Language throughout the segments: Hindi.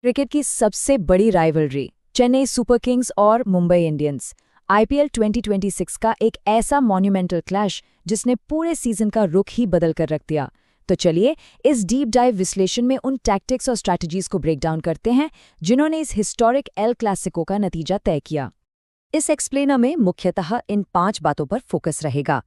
क्रिकेट की सबसे बड़ी राइवलरी चेन्नई सुपर किंग्स और मुंबई इंडियंस आईपीएल 2026 का एक ऐसा मॉन्यूमेंटल क्लैश जिसने पूरे सीजन का रुख ही बदल कर रख दिया। तो चलिए इस डीप डाइव विश्लेषण में उन टैक्टिक्स और स्ट्रैटेजीज को ब्रेक डाउन करते हैं जिन्होंने इस हिस्टोरिक एल क्लासिको का नतीजा तय किया। इस एक्सप्लेनर में मुख्यतः इन 5 बातों पर फोकस रहेगा।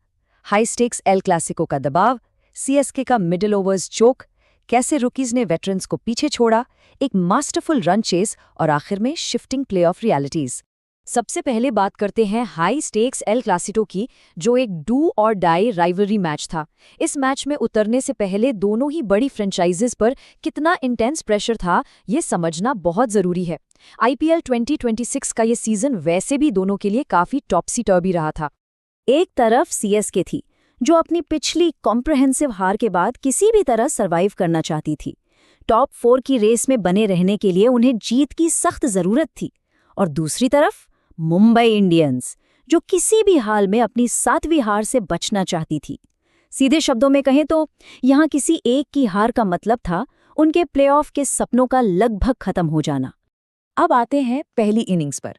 हाई स्टेक्स एल क्लासिको का दबाव, सीएसके का मिडिल ओवर्स चोक, कैसे रुकीज ने वेटरन्स को पीछे छोड़ा, एक मास्टरफुल रन चेस और आखिर में शिफ्टिंग प्लेऑफ रियलिटीज। सबसे पहले बात करते हैं हाई स्टेक्स एल क्लासिको की, जो एक डू और डाई राइवलरी मैच था। इस मैच में उतरने से पहले दोनों ही बड़ी फ्रेंचाइजीज पर कितना इंटेंस प्रेशर था, ये समझना बहुत जरूरी है। आईपीएल 2026 का ये सीजन वैसे भी दोनों के लिए काफी टॉपसी टर्बी रहा था। एक तरफ सीएसके थी, जो अपनी पिछली कॉम्प्रहेंसिव हार के बाद किसी भी तरह सर्वाइव करना चाहती थी। टॉप 4 की रेस में बने रहने के लिए उन्हें जीत की सख्त जरूरत थी। और दूसरी तरफ मुंबई इंडियंस, जो किसी भी हाल में अपनी 7वीं हार से बचना चाहती थी। सीधे शब्दों में कहें तो यहां किसी एक की हार का मतलब था उनके प्लेऑफ के सपनों का लगभग खत्म हो जाना। अब आते हैं पहली इनिंग्स पर।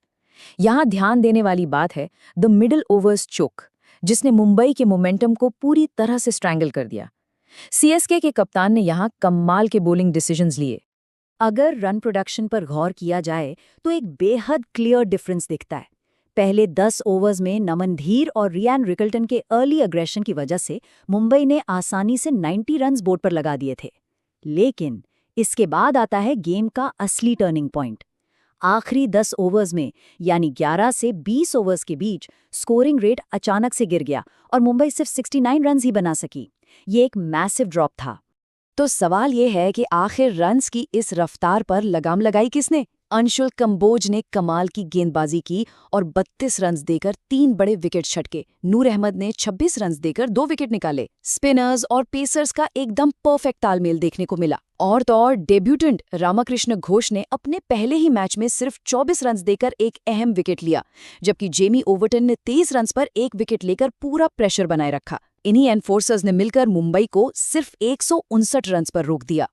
यहां ध्यान देने वाली बात है द मिडिल ओवर्स चोक, जिसने मुंबई के मोमेंटम को पूरी तरह से स्ट्रैंगल कर दिया। सीएसके के कप्तान ने यहां कमाल के बॉलिंग डिसीजंस लिए। अगर रन प्रोडक्शन पर गौर किया जाए तो एक बेहद क्लियर डिफरेंस दिखता है। पहले 10 ओवर्स में नमन धीर और रियान रिकल्टन के अर्ली अग्रेशन की वजह से मुंबई ने आसानी से 90 रन्स बोर्ड पर लगा दिए थे। लेकिन इसके बाद आता है गेम का असली टर्निंग पॉइंट। आखिरी 10 ओवर्स में, यानी 11 से 20 ओवर्स के बीच, स्कोरिंग रेट अचानक से गिर गया और मुंबई सिर्फ 69 रन्स ही बना सकी। ये एक मैसिव ड्रॉप था। तो सवाल ये है कि आखिर रन्स की इस रफ्तार पर लगाम लगाई किसने? अंशुल कंबोज ने कमाल की गेंदबाजी की और 32 रन्स देकर 3 बड़े विकेट छटके। नूर अहमद ने 26 रन्स देकर 2 विकेट निकाले। स्पिनर्स और पेसर्स का एकदम परफेक्ट तालमेल देखने को मिला। और तो और डेब्यूटेंट रामाकृष्ण घोष ने अपने पहले ही मैच में सिर्फ 24 रन्स देकर एक अहम विकेट लिया, जबकि जेमी ओवर्टन ने 23 रन्स पर 1 विकेट लेकर पूरा प्रेशर बनाए रखा। इन्हीं एनफोर्सर्स ने मिलकर मुंबई को सिर्फ 159 रन्स पर रोक दिया।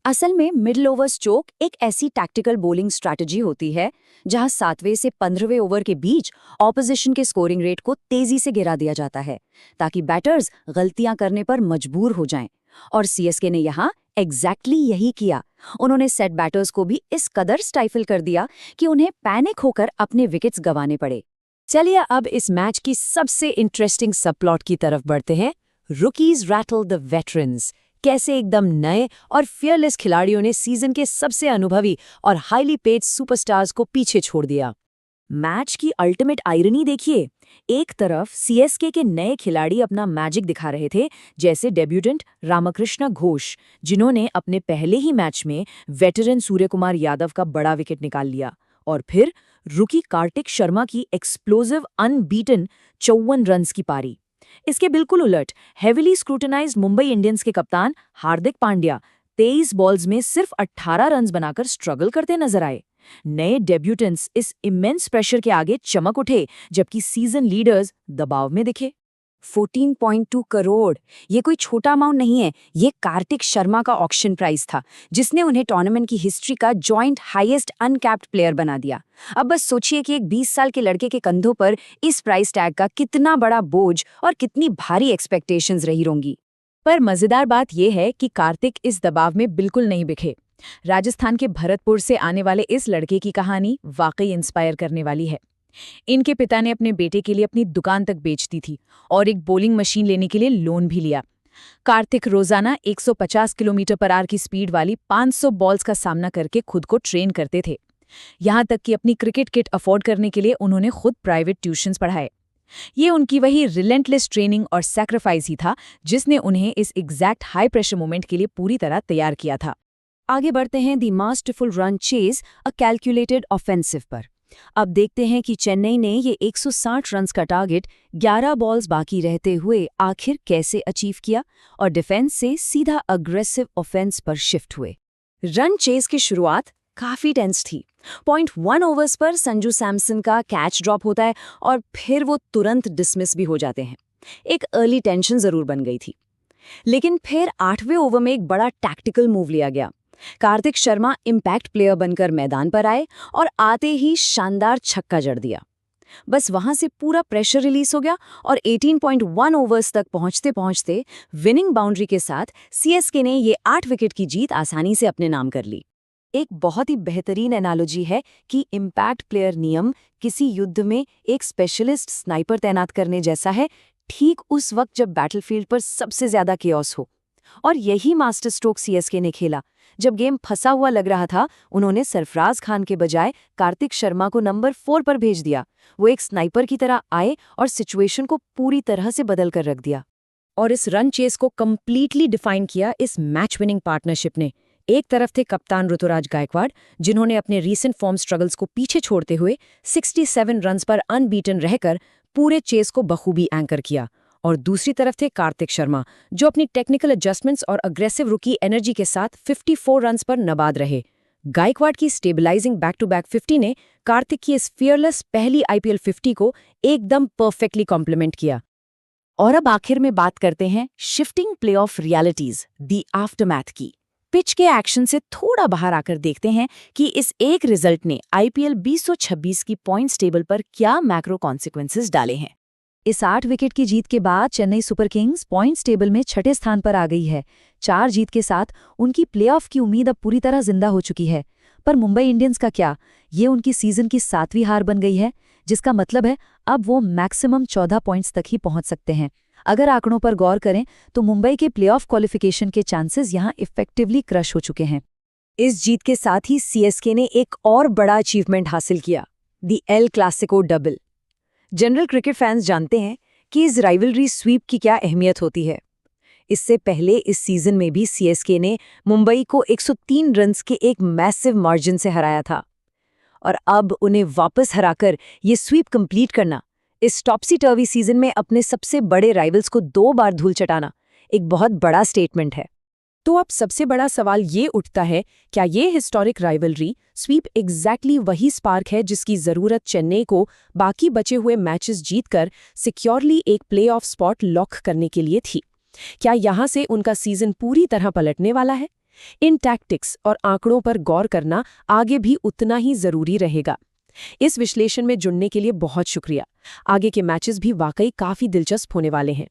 असल में मिडिल ओवर्स चोक एक ऐसी टैक्टिकल बॉलिंग स्ट्रैटेजी होती है जहां 7वें से 15वें ओवर के बीच ऑपोजिशन के स्कोरिंग रेट को तेजी से गिरा दिया जाता है, ताकि बैटर्स गलतियां करने पर मजबूर हो जाएं। और सीएसके ने यहां एग्जैक्टली यही किया। उन्होंने सेट बैटर्स को भी इस कदर स्टाइफल कर दिया कि उन्हें पैनिक होकर अपने विकेट्स गंवाने पड़े। चलिए अब इस मैच की सबसे इंटरेस्टिंग सबप्लॉट की तरफ बढ़ते हैं। रुकीज रैटल द वेटरन्स। कैसे एकदम नए और फियरलेस खिलाड़ियों ने सीजन के सबसे अनुभवी और हाईली पेड सुपरस्टार्स को पीछे छोड़ दिया। मैच की अल्टीमेट आयरनी देखिए। एक तरफ सीएसके के नए खिलाड़ी अपना मैजिक दिखा रहे थे, जैसे डेब्यूटेंट रामाकृष्ण घोष, जिन्होंने अपने पहले ही मैच में वेटरन सूर्यकुमार यादव का बड़ा विकेट निकाल लिया। और फिर रुकी कार्तिक शर्मा की एक्सप्लोजिव अनबीटन 54 रन्स की पारी। इसके बिल्कुल उलट हेविली स्क्रूटनाइज्ड मुंबई इंडियंस के कप्तान हार्दिक पांड्या 23 बॉल्स में सिर्फ 18 रन्स बनाकर स्ट्रगल करते नजर आए। नए डेब्यूटेंट्स इस इमेंस प्रेशर के आगे चमक उठे, जबकि सीजन लीडर्स दबाव में दिखे। 14.2 करोड़, ये कोई छोटा अमाउंट नहीं है। ये कार्तिक शर्मा का ऑक्शन प्राइस था, जिसने उन्हें टूर्नामेंट की हिस्ट्री का जॉइंट हाईएस्ट अनकैप्ड प्लेयर बना दिया। अब बस सोचिए कि एक 20 साल के लड़के के कंधों पर इस प्राइस टैग का कितना बड़ा बोझ और कितनी भारी एक्सपेक्टेशंस रही होंगी। पर मजेदार बात यह है कि कार्तिक इस दबाव में बिल्कुल नहीं बिखे। राजस्थान के भरतपुर से आने वाले इस लड़के की कहानी वाकई इंस्पायर करने वाली है। इनके पिता ने अपने बेटे के लिए अपनी दुकान तक बेच दी थी और एक बॉलिंग मशीन लेने के लिए लोन भी लिया। कार्तिक रोजाना 150 किलोमीटर पर आवर की स्पीड वाली 500 बॉल्स का सामना करके खुद को ट्रेन करते थे। यहां तक कि अपनी क्रिकेट किट अफोर्ड करने के लिए उन्होंने खुद प्राइवेट ट्यूशन्स पढ़ाए। ये उनकी वही रिलेंटलेस ट्रेनिंग और सैक्रिफाइस ही था जिसने उन्हें इस एग्जैक्ट हाई प्रेशर मोमेंट के लिए पूरी तरह तैयार किया था। आगे बढ़ते हैं the masterful run chase a calculated offensive पर। अब देखते हैं कि चेन्नई ने ये 160 रन्स का टारगेट 11 बॉल्स बाकी रहते हुए आखिर कैसे अचीव किया और डिफेंस से सीधा अग्रेसिव ऑफेंस पर शिफ्ट हुए। रन चेज की शुरुआत काफी टेंस थी। 0.1 ओवर्स पर संजू सैमसन का कैच ड्रॉप होता है और फिर वो तुरंत डिसमिस भी हो जाते हैं। एक अर्ली टेंशन जरूर बन गई थी। लेकिन फिर 8वें ओवर में एक बड़ा टैक्टिकल मूव लिया गया। कार्तिक शर्मा इम्पैक्ट प्लेयर बनकर मैदान पर आए और आते ही शानदार छक्का जड़ दिया। बस वहां से पूरा प्रेशर रिलीज हो गया और 18.1 ओवर्स तक पहुंचते पहुंचते विनिंग बाउंड्री के साथ सीएसके ने ये 8 विकेट की जीत आसानी से अपने नाम कर ली। एक बहुत ही बेहतरीन एनालॉजी है कि इम्पैक्ट प्लेयर नियम किसी युद्ध में एक स्पेशलिस्ट स्नाइपर तैनात करने जैसा है, ठीक उस वक्त जब बैटलफील्ड पर सबसे ज्यादा केओस हो। और यही मास्टर स्ट्रोक सीएसके ने खेला। जब गेम फंसा हुआ लग रहा था, उन्होंने सरफराज खान के बजाय कार्तिक शर्मा को नंबर 4 पर भेज दिया। वो एक स्नाइपर की तरह आए और सिचुएशन को पूरी तरह से बदल कर रख दिया। और इस रन चेस को कंप्लीटली डिफाइन किया इस मैच विनिंग पार्टनरशिप ने। एक तरफ थे कप्तान ऋतुराज गायकवाड़, जिन्होंने अपने रीसेंट फॉर्म स्ट्रगल्स को पीछे छोड़ते हुए 67 रन्स पर अनबीटन रहकर पूरे चेस को बखूबी एंकर किया। और दूसरी तरफ थे कार्तिक शर्मा, जो अपनी टेक्निकल एडजस्टमेंट्स और अग्रेसिव रुकी एनर्जी के साथ 54 रन्स पर नबाद रहे। गायकवाड़ की स्टेबलाइजिंग बैक टू बैक 50 ने कार्तिक की इस फियरलेस पहली आईपीएल 50 को एकदम परफेक्टली कॉम्प्लीमेंट किया। और अब आखिर में बात करते हैं shifting playoff realities, the aftermath की। पिच के एक्शन से थोड़ा बाहर आकर देखते हैं कि इस एक रिजल्ट ने आईपीएल 2026 की पॉइंट्स टेबल पर क्या मैक्रो कॉन्सिक्वेंसेस डाले हैं। इस 8 विकेट की जीत के बाद Chennai super Kings points table में छठे स्थान पर आ गई है। 4 जीत के साथ उनकी प्लेऑफ की उम्मीद अब पूरी तरह जिंदा हो चुकी है। पर मुंबई इंडियंस का क्या? ये उनकी सीजन की 7वीं हार बन गई है, जिसका मतलब है अब वो मैक्सिमम 14 पॉइंट्स तक ही पहुंच सकते हैं। अगर आंकड़ों पर गौर करें तो मुंबई के प्लेऑफ क्वालिफिकेशन के चांसेस यहां इफेक्टिवली क्रश हो चुके हैं। इस जीत के साथ ही सीएसके ने एक और बड़ा अचीवमेंट हासिल किया, the El Clasico double. General cricket fans जानते हैं कि इस राइवलरी स्वीप की क्या अहमियत होती है। इससे पहले इस सीजन में भी सीएसके ने मुंबई को 103 रन्स के एक मैसिव मार्जिन से हराया था, और अब उन्हें वापस हराकर ये स्वीप कंप्लीट करना, इस टॉपसी टर्वी सीजन में अपने सबसे बड़े राइवल्स को 2 बार धूल चटाना, एक बहुत बड़ा स्टेटमेंट है। तो अब सबसे बड़ा सवाल ये उठता है, क्या ये हिस्टोरिक राइवलरी स्वीप एग्जैक्टली वही स्पार्क है जिसकी जरूरत चेन्नई को बाकी बचे हुए मैचेस जीतकर सिक्योरली एक प्लेऑफ स्पॉट लॉक करने के लिए थी? क्या यहां से उनका सीजन पूरी तरह पलटने वाला है? इन टैक्टिक्स और आंकड़ों पर गौर करना आगे भी उतना ही जरूरी रहेगा। इस विश्लेषण में जुड़ने के लिए बहुत शुक्रिया। आगे के मैचेस भी वाकई काफी दिलचस्प होने वाले हैं।